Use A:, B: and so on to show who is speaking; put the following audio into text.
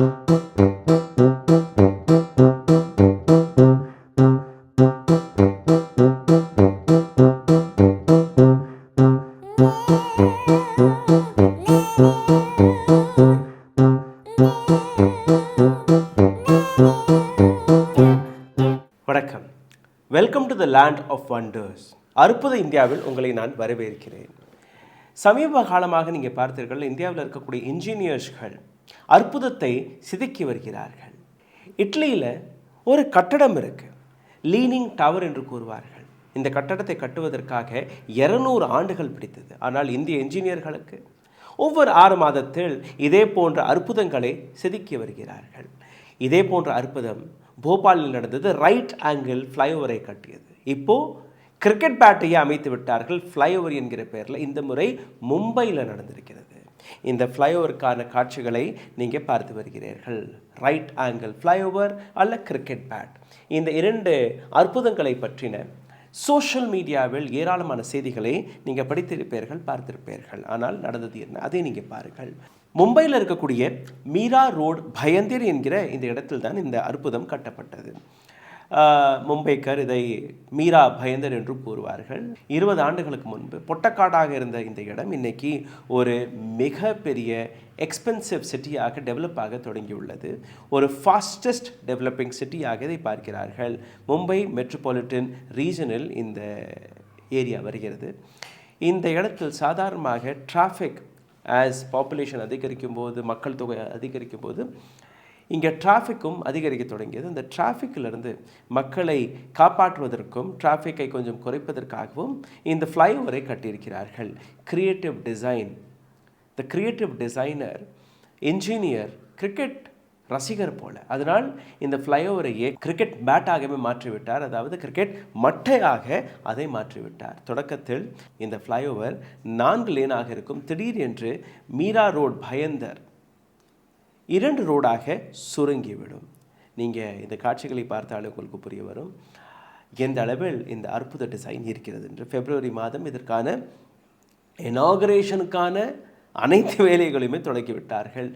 A: வணக்கம். Welcome to the land of wonders. அற்புத இந்தியாவில் உங்களை நான் வரவேற்கிறேன். சமீப காலமாக நீங்கள் பார்த்தீர்கள், இந்தியாவில் இருக்கக்கூடிய இன்ஜினியர்ஸ்கள் அற்புதத்தை சிதைக்கி வருகிறார்கள். இட்லியில் ஒரு கட்டடம் இருக்குது, லீனிங் டவர் என்று கூறுவார்கள். இந்த கட்டடத்தை கட்டுவதற்காக 200 ஆண்டுகள் பிடித்தது. ஆனால் இந்திய இன்ஜினியர்களுக்கு ஒவ்வொரு 6 மாதத்தில் இதே போன்ற அற்புதங்களை செதுக்கி வருகிறார்கள். இதே போன்ற அற்புதம் போபாலில் நடந்தது. ரைட் ஆங்கிள் ஃப்ளைஓவரை கட்டியது. இப்போது கிரிக்கெட் பேட்டையே அமைத்து விட்டார்கள் ஃப்ளைஓவர் என்கிற பெயரில். இந்த முறை மும்பையில் நடந்திருக்கிறது. இந்த ஃப்ளைஓவருக்கான காட்சிகளை நீங்கள் பார்த்து வருகிறீர்கள். ரைட் ஆங்கிள் ஃப்ளைஓவர் அல்ல கிரிக்கெட் பேட். இந்த 2 அற்புதங்களை பற்றின சோஷியல் மீடியாவில் ஏராளமான செய்திகளை நீங்கள் படித்திருப்பீர்கள், பார்த்திருப்பீர்கள். ஆனால் நடந்தது என்ன, அதை நீங்கள் பாருங்கள். மும்பையில் இருக்கக்கூடிய மீரா ரோட் பயந்தர் என்கிற இந்த இடத்தில் தான் இந்த அற்புதம் கட்டப்பட்டது. மும்பைக்கர் இதை மீரா பயந்தர் என்று கூறுவார்கள். 20 ஆண்டுகளுக்கு முன்பு பொட்டக்காடாக இருந்த இந்த இடம் இன்னைக்கு ஒரு மிகப்பெரிய எக்ஸ்பென்சிவ் சிட்டியாக டெவலப் ஆக தொடங்கியுள்ளது. ஒரு ஃபாஸ்டஸ்ட் டெவலப்பிங் சிட்டியாக இதை பார்க்கிறார்கள். மும்பை மெட்ரோபாலிட்டன் ரீஜனில் இந்த ஏரியா வருகிறது. இந்த இடத்தில் சாதாரணமாக டிராஃபிக் பாப்புலேஷன் அதிகரிக்கும் போது, மக்கள் தொகை அதிகரிக்கும் போது இங்கே டிராஃபிக்கும் அதிகரிக்க தொடங்கியது. அந்த டிராஃபிக்கிலிருந்து மக்களை காப்பாற்றுவதற்கும் டிராஃபிக்கை கொஞ்சம் குறைப்பதற்காகவும் இந்த ஃப்ளைஓவரை கட்டியிருக்கிறார்கள். Creative design, the creative designer, engineer, cricket ரசிகர் போல. அதனால் இந்த ஃப்ளைஓவரையே கிரிக்கெட் பேட்டாகவே மாற்றிவிட்டார். அதாவது கிரிக்கெட் மட்டையாக அதை மாற்றிவிட்டார். தொடக்கத்தில் இந்த ஃப்ளைஓவர் 4 லேனாக இருக்கும். திடீரென்று மீரா ரோட் பயந்தர் 2 ரோடாக சுருங்கிவிடும். நீங்கள் இந்த காட்சிகளை பார்த்தாலே உங்களுக்கு புரிய வரும் எந்த அளவில் இந்த அற்புத டிசைன் இருக்கிறது என்று. பிப்ரவரி மாதம் இதற்கான இனாகரேஷனுக்கான அனைத்து வேலைகளையுமே தொடங்கிவிட்டார்கள்.